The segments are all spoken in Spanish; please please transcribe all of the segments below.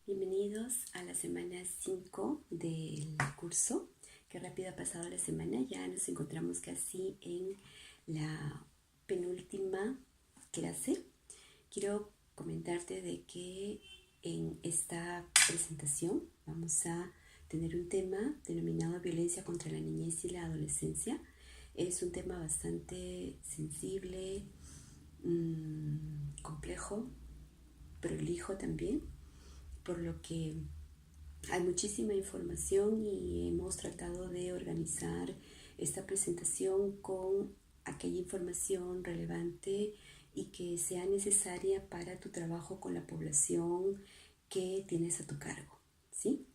Bienvenidos a la semana 5 del curso. Qué rápido ha pasado la semana, ya nos encontramos casi en la penúltima clase. Quiero comentarte de que en esta presentación vamos a tener un tema denominado violencia contra la niñez y la adolescencia. Es un tema bastante sensible, complejo, prolijo también, por lo que hay muchísima información y hemos tratado de organizar esta presentación con aquella información relevante y que sea necesaria para tu trabajo con la población que tienes a tu cargo, ¿sí?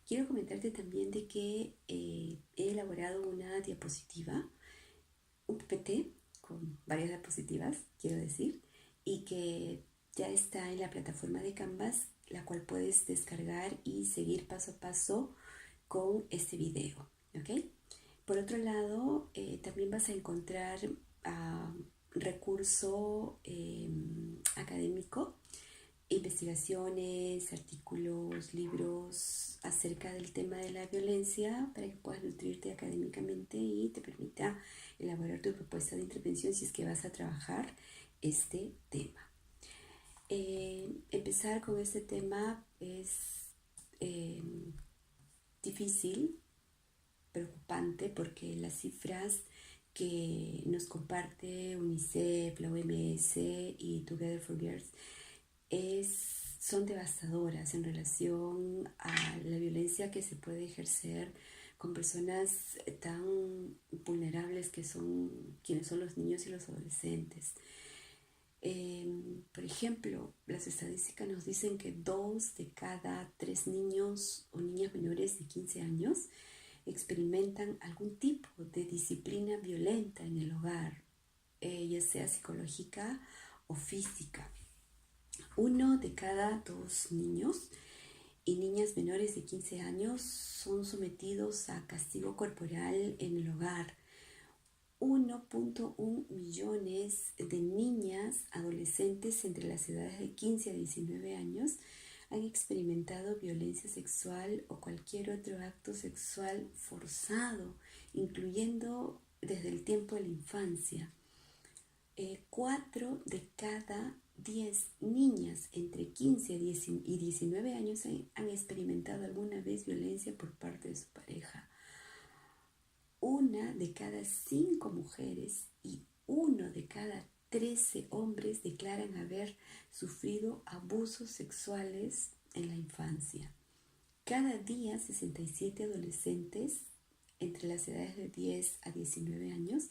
Quiero comentarte también de que he elaborado una diapositiva, un PPT con varias diapositivas, quiero decir, y que ya está en la plataforma de Canvas, la cual puedes descargar y seguir paso a paso con este video, ¿ok? Por otro lado, también vas a encontrar recurso académico, investigaciones, artículos, libros acerca del tema de la violencia para que puedas nutrirte académicamente y te permita elaborar tu propuesta de intervención si es que vas a trabajar este tema. Empezar con este tema es difícil, preocupante, porque las cifras que nos comparte UNICEF, la OMS y Together for Girls son devastadoras en relación a la violencia que se puede ejercer con personas tan vulnerables que son quienes son los niños y los adolescentes. Por ejemplo, las estadísticas nos dicen que 2 de cada 3 niños o niñas menores de 15 años experimentan algún tipo de disciplina violenta en el hogar, ya sea psicológica o física. 1 de cada 2 niños y niñas menores de 15 años son sometidos a castigo corporal en el hogar. 1.1 millones de niñas, adolescentes entre las edades de 15 a 19 años han experimentado violencia sexual o cualquier otro acto sexual forzado, incluyendo desde el tiempo de la infancia. 4 de cada 10 niñas entre 15 y 19 años han experimentado alguna vez violencia por parte de su pareja. 1 de cada 5 mujeres y 1 de cada 13 hombres declaran haber sufrido abusos sexuales en la infancia. Cada día 67 adolescentes entre las edades de 10 a 19 años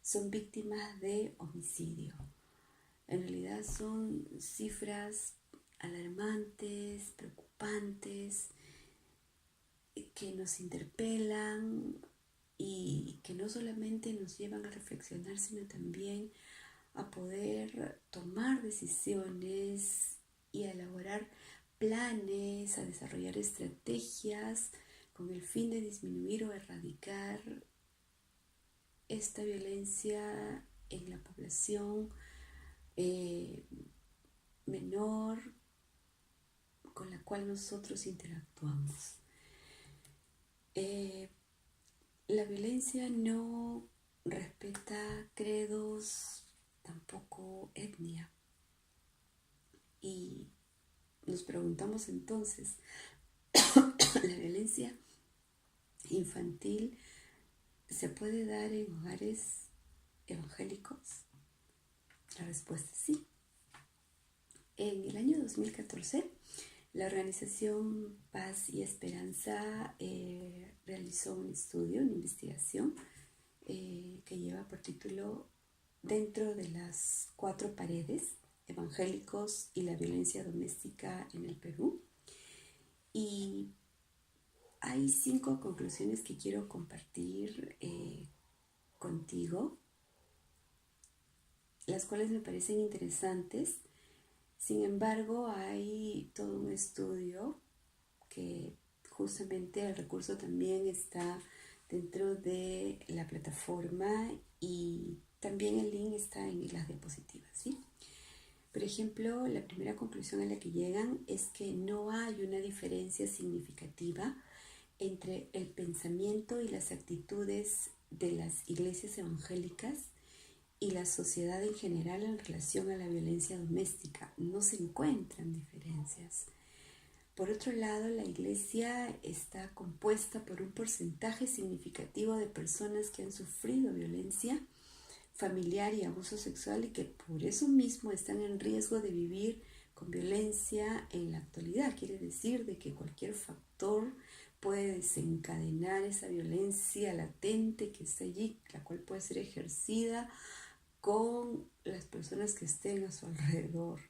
son víctimas de homicidio. En realidad son cifras alarmantes, preocupantes, que nos interpelan y que no solamente nos llevan a reflexionar, sino también a poder tomar decisiones y a elaborar planes, a desarrollar estrategias con el fin de disminuir o erradicar esta violencia en la población menor con la cual nosotros interactuamos. La violencia no respeta credos, tampoco etnia. Y nos preguntamos entonces, ¿la violencia infantil se puede dar en hogares evangélicos? La respuesta es sí. En el año 2014, la organización Paz y Esperanza realizó un estudio, una investigación que lleva por título Dentro de las 4 paredes, evangélicos y la violencia doméstica en el Perú. Y hay 5 conclusiones que quiero compartir contigo, las cuales me parecen interesantes. Sin embargo, hay todo un estudio que justamente el recurso también está dentro de la plataforma y también el link está en las diapositivas, ¿sí? Por ejemplo, la primera conclusión a la que llegan es que no hay una diferencia significativa entre el pensamiento y las actitudes de las iglesias evangélicas y la sociedad en general en relación a la violencia doméstica. No se encuentran diferencias. Por otro lado, la iglesia está compuesta por un porcentaje significativo de personas que han sufrido violencia familiar y abuso sexual y que por eso mismo están en riesgo de vivir con violencia en la actualidad. Quiere decir de que cualquier factor puede desencadenar esa violencia latente que está allí, la cual puede ser ejercida con las personas que estén a su alrededor.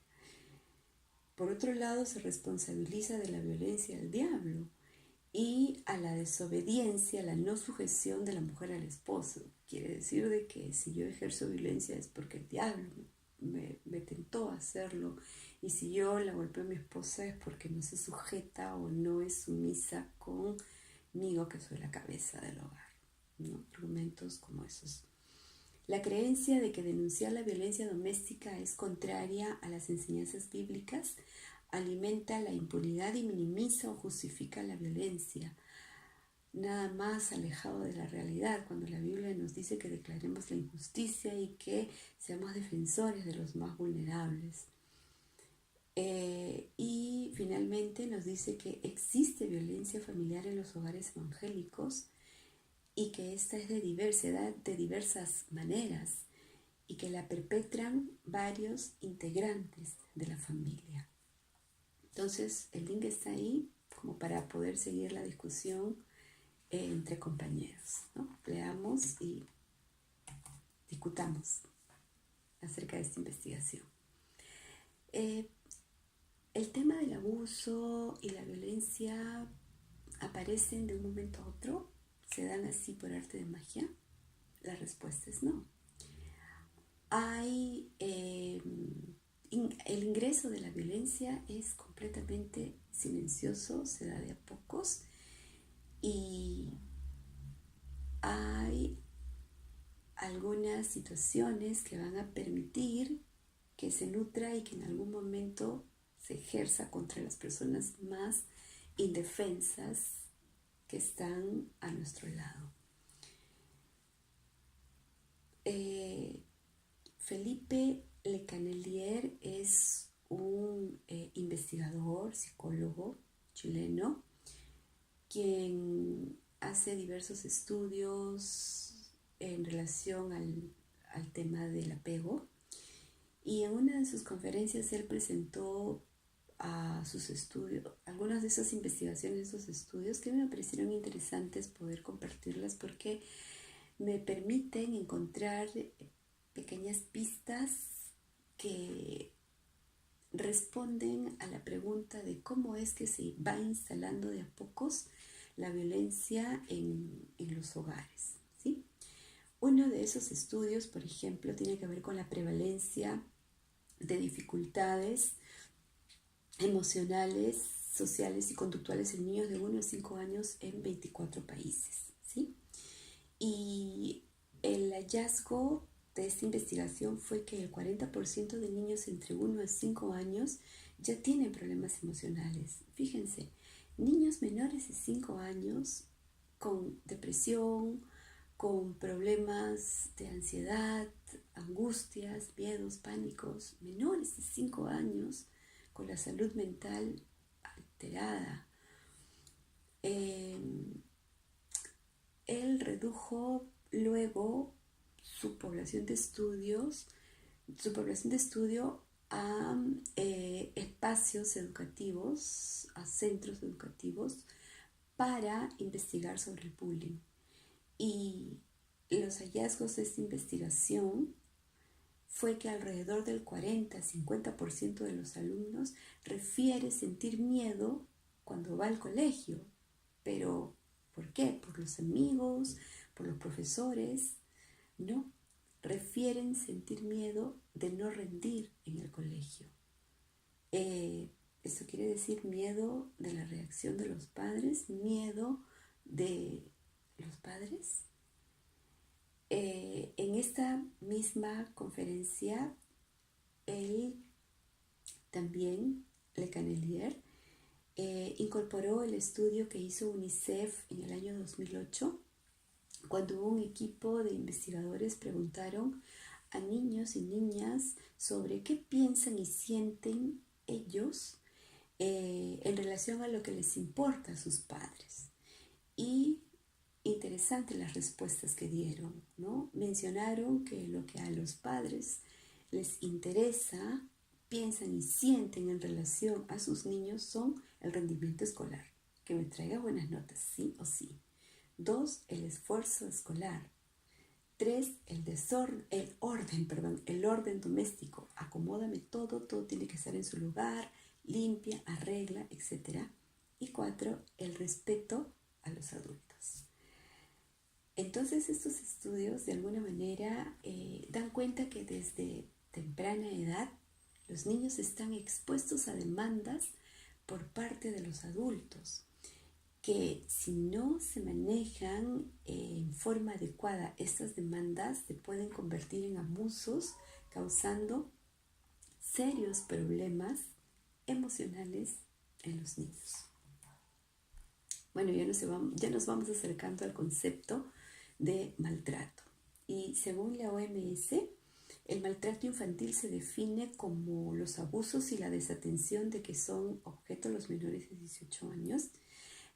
Por otro lado, se responsabiliza de la violencia al diablo y a la desobediencia, a la no sujeción de la mujer al esposo. Quiere decir de que si yo ejerzo violencia es porque el diablo me tentó a hacerlo, y si yo la golpeo a mi esposa es porque no se sujeta o no es sumisa conmigo, que soy la cabeza del hogar, ¿no? Argumentos como esos. La creencia de que denunciar la violencia doméstica es contraria a las enseñanzas bíblicas alimenta la impunidad y minimiza o justifica la violencia. Nada más alejado de la realidad cuando la Biblia nos dice que declaremos la injusticia y que seamos defensores de los más vulnerables. Y finalmente nos dice que existe violencia familiar en los hogares evangélicos y que esta es de diversidad, de diversas maneras, y que la perpetran varios integrantes de la familia. Entonces, el link está ahí como para poder seguir la discusión entre compañeros, ¿no? Leamos y discutamos acerca de esta investigación. El tema del abuso y la violencia aparecen de un momento a otro, se dan así por arte de magia. La respuesta es no. El ingreso de la violencia es completamente silencioso, se da de a pocos, y hay algunas situaciones que van a permitir que se nutra y que en algún momento se ejerza contra las personas más indefensas que están a nuestro lado. Felipe Lecanelier es un investigador, psicólogo chileno, quien hace diversos estudios en relación al tema del apego, y en una de sus conferencias él presentó a sus estudios, algunas de esas investigaciones, esos estudios que me parecieron interesantes poder compartirlas porque me permiten encontrar pequeñas pistas que responden a la pregunta de cómo es que se va instalando de a pocos la violencia en los hogares, ¿sí? Uno de esos estudios, por ejemplo, tiene que ver con la prevalencia de dificultades emocionales, sociales y conductuales en niños de 1 a 5 años en 24 países, ¿sí? Y el hallazgo de esta investigación fue que el 40% de niños entre 1 a 5 años ya tienen problemas emocionales. Fíjense, niños menores de 5 años con depresión, con problemas de ansiedad, angustias, miedos, pánicos, menores de 5 años con la salud mental alterada. Él redujo luego su población de estudio a espacios educativos, a centros educativos para investigar sobre el bullying. Y los hallazgos de esta investigación fue que alrededor del 40-50% de los alumnos refiere sentir miedo cuando va al colegio. Pero, ¿por qué? ¿Por los amigos? ¿Por los profesores? No, refieren sentir miedo de no rendir en el colegio. Eso quiere decir miedo de la reacción de los padres, miedo de los padres. En esta misma conferencia, él También Le Cannelier incorporó el estudio que hizo UNICEF en el año 2008, cuando un equipo de investigadores preguntaron a niños y niñas sobre qué piensan y sienten ellos en relación a lo que les importa a sus padres. Y interesante las respuestas que dieron, ¿no? Mencionaron que lo que a los padres les interesa, piensan y sienten en relación a sus niños son el rendimiento escolar, que me traiga buenas notas, sí o sí. 2, el esfuerzo escolar. 3, el orden doméstico. Acomódame todo tiene que estar en su lugar, limpia, arregla, etc. Y 4, el respeto a los adultos. Entonces estos estudios de alguna manera dan cuenta que desde temprana edad los niños están expuestos a demandas por parte de los adultos, que si no se manejan en forma adecuada estas demandas se pueden convertir en abusos, causando serios problemas emocionales en los niños. Bueno, ya nos vamos acercando al concepto de maltrato. Y según la OMS, el maltrato infantil se define como los abusos y la desatención de que son objeto los menores de 18 años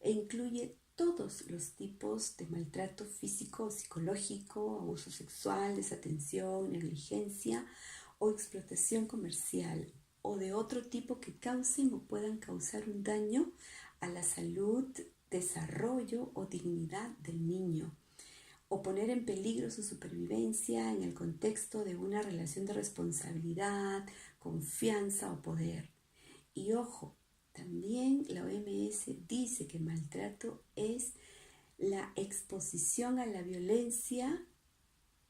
e incluye todos los tipos de maltrato físico o psicológico, abuso sexual, desatención, negligencia o explotación comercial o de otro tipo que causen o puedan causar un daño a la salud, desarrollo o dignidad del niño, o poner en peligro su supervivencia en el contexto de una relación de responsabilidad, confianza o poder. Y ojo, también la OMS dice que maltrato es la exposición a la violencia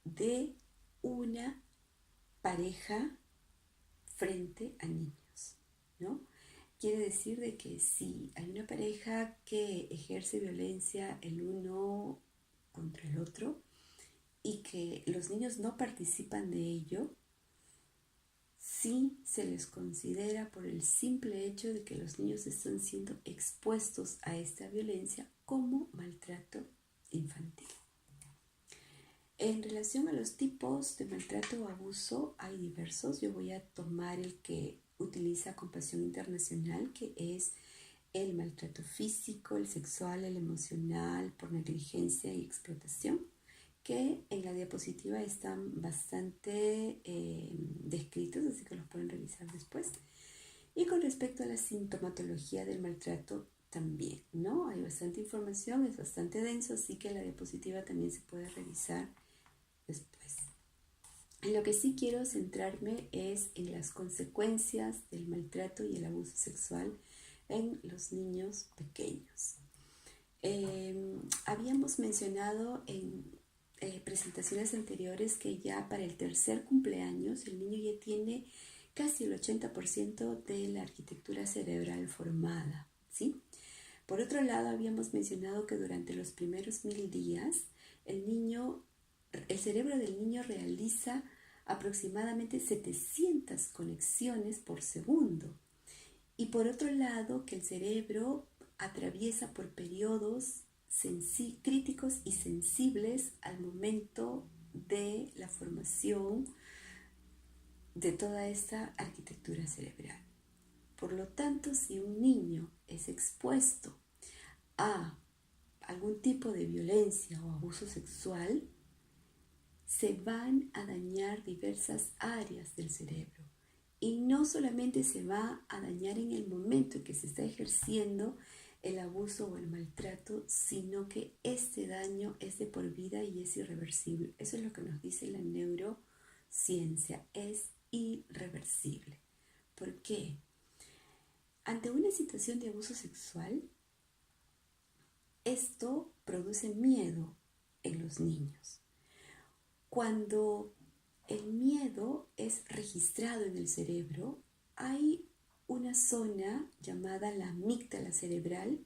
de una pareja frente a niños, ¿no? Quiere decir de que si hay una pareja que ejerce violencia el uno contra el otro y que los niños no participan de ello, sí se les considera por el simple hecho de que los niños están siendo expuestos a esta violencia como maltrato infantil. En relación a los tipos de maltrato o abuso, hay diversos. Yo voy a tomar el que utiliza Compasión Internacional, que es el maltrato físico, el sexual, el emocional, por negligencia y explotación, que en la diapositiva están bastante descritos, así que los pueden revisar después. Y con respecto a la sintomatología del maltrato también, ¿no? Hay bastante información, es bastante denso, así que la diapositiva también se puede revisar después. En lo que sí quiero centrarme es en las consecuencias del maltrato y el abuso sexual en los niños pequeños. Habíamos mencionado en presentaciones anteriores que ya para el tercer cumpleaños el niño ya tiene casi el 80% de la arquitectura cerebral formada, ¿sí? Por otro lado, habíamos mencionado que durante los primeros 1000 días el cerebro del niño realiza aproximadamente 700 conexiones por segundo. Y por otro lado, que el cerebro atraviesa por periodos críticos y sensibles al momento de la formación de toda esta arquitectura cerebral. Por lo tanto, si un niño es expuesto a algún tipo de violencia o abuso sexual, se van a dañar diversas áreas del cerebro. Y no solamente se va a dañar en el momento en que se está ejerciendo el abuso o el maltrato, sino que este daño es de por vida y es irreversible. Eso es lo que nos dice la neurociencia, es irreversible. ¿Por qué? Ante una situación de abuso sexual, esto produce miedo en los niños. Cuando el miedo es registrado en el cerebro, hay una zona llamada la amígdala cerebral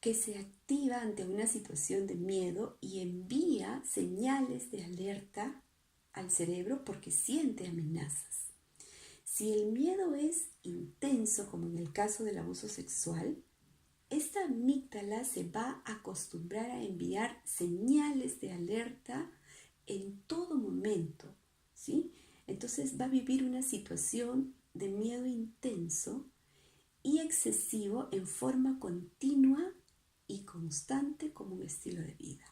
que se activa ante una situación de miedo y envía señales de alerta al cerebro porque siente amenazas. Si el miedo es intenso, como en el caso del abuso sexual, esta amígdala se va a acostumbrar a enviar señales de alerta en todo momento, ¿sí? Entonces va a vivir una situación de miedo intenso y excesivo en forma continua y constante como un estilo de vida.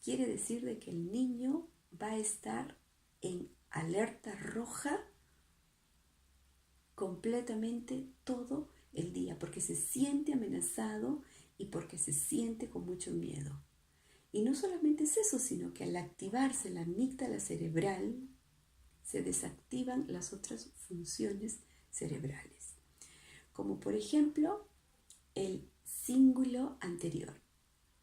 Quiere decir de que el niño va a estar en alerta roja completamente todo el día, porque se siente amenazado y porque se siente con mucho miedo. Y no solamente es eso, sino que al activarse la amígdala cerebral, se desactivan las otras funciones cerebrales, como por ejemplo el cíngulo anterior,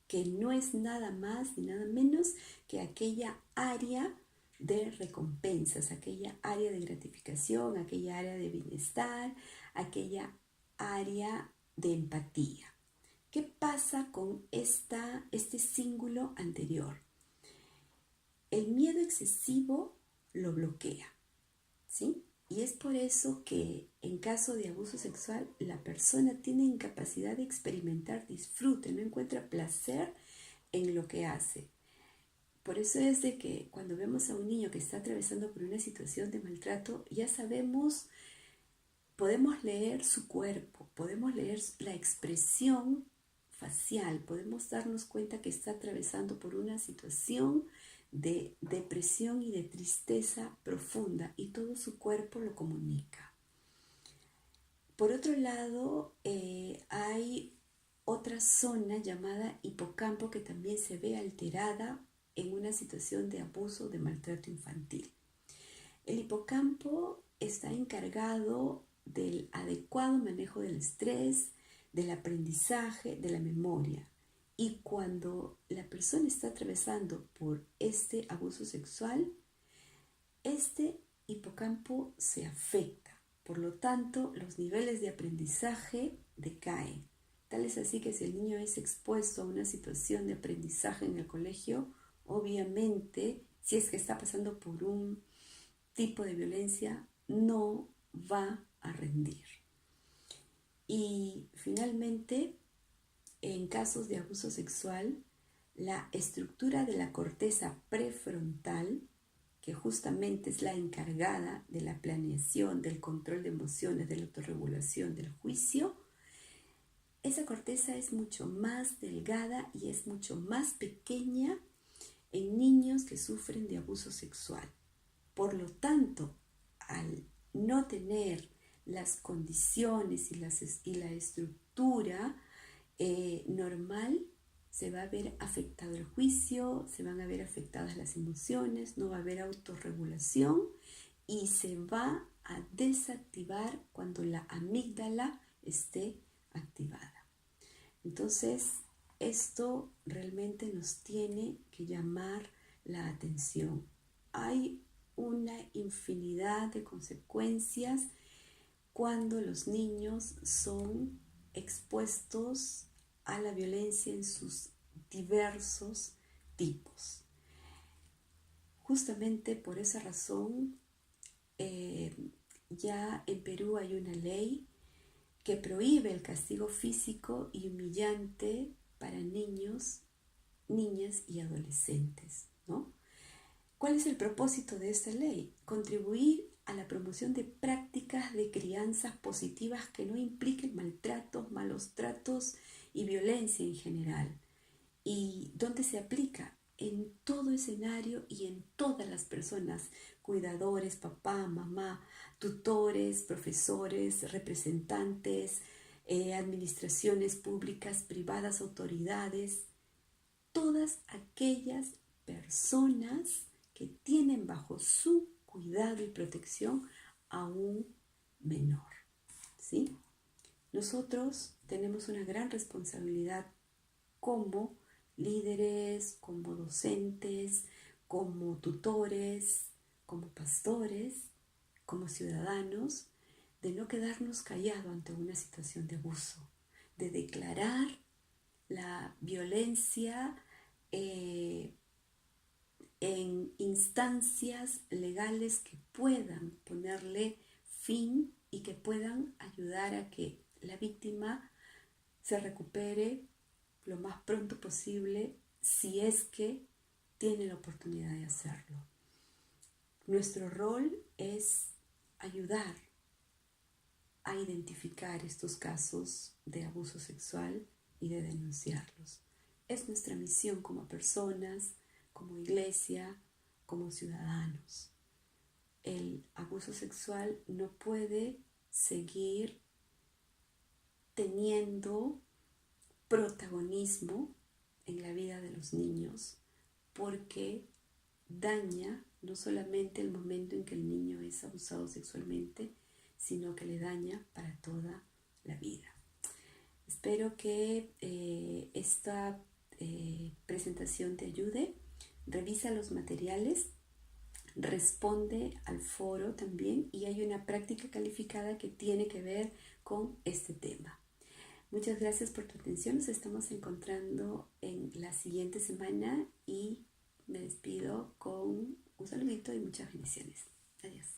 que no es nada más ni nada menos que aquella área de recompensas, aquella área de gratificación, aquella área de bienestar, aquella área de empatía. ¿Qué pasa con este cíngulo anterior? El miedo excesivo lo bloquea, ¿sí? Y es por eso que en caso de abuso sexual la persona tiene incapacidad de experimentar disfrute, no encuentra placer en lo que hace. Por eso es de que cuando vemos a un niño que está atravesando por una situación de maltrato, ya sabemos, podemos leer su cuerpo, podemos leer la expresión facial, podemos darnos cuenta que está atravesando por una situación de depresión y de tristeza profunda y todo su cuerpo lo comunica. Por otro lado, hay otra zona llamada hipocampo que también se ve alterada en una situación de abuso o de maltrato infantil. El hipocampo está encargado del adecuado manejo del estrés, del aprendizaje, de la memoria. Y cuando la persona está atravesando por este abuso sexual, este hipocampo se afecta. Por lo tanto, los niveles de aprendizaje decaen. Tal es así que si el niño es expuesto a una situación de aprendizaje en el colegio, obviamente, si es que está pasando por un tipo de violencia, no va a rendir. Y finalmente, en casos de abuso sexual, la estructura de la corteza prefrontal, que justamente es la encargada de la planeación, del control de emociones, de la autorregulación, del juicio, esa corteza es mucho más delgada y es mucho más pequeña en niños que sufren de abuso sexual. Por lo tanto, al no tener las condiciones y la estructura normal, se va a ver afectado el juicio, se van a ver afectadas las emociones, no va a haber autorregulación y se va a desactivar cuando la amígdala esté activada. Entonces, esto realmente nos tiene que llamar la atención. Hay una infinidad de consecuencias cuando los niños son expuestos a la violencia en sus diversos tipos. Justamente por esa razón, ya en Perú hay una ley que prohíbe el castigo físico y humillante para niños, niñas y adolescentes, ¿no? ¿Cuál es el propósito de esta ley? Contribuir a la promoción de prácticas de crianzas positivas que no impliquen maltratos, malos tratos y violencia en general. ¿Y dónde se aplica? En todo escenario y en todas las personas, cuidadores, papá, mamá, tutores, profesores, representantes, administraciones públicas, privadas, autoridades, todas aquellas personas que tienen bajo su cuidado y protección a un menor, ¿sí? Nosotros tenemos una gran responsabilidad como líderes, como docentes, como tutores, como pastores, como ciudadanos, de no quedarnos callados ante una situación de abuso, de declarar la violencia en instancias legales que puedan ponerle fin y que puedan ayudar a que la víctima se recupere lo más pronto posible si es que tiene la oportunidad de hacerlo. Nuestro rol es ayudar a identificar estos casos de abuso sexual y de denunciarlos. Es nuestra misión como personas, como iglesia, como ciudadanos. El abuso sexual no puede seguir teniendo protagonismo en la vida de los niños porque daña no solamente el momento en que el niño es abusado sexualmente, sino que le daña para toda la vida. Espero que esta presentación te ayude. Revisa los materiales, responde al foro también y hay una práctica calificada que tiene que ver con este tema. Muchas gracias por tu atención. Nos estamos encontrando en la siguiente semana y me despido con un saludito y muchas bendiciones. Adiós.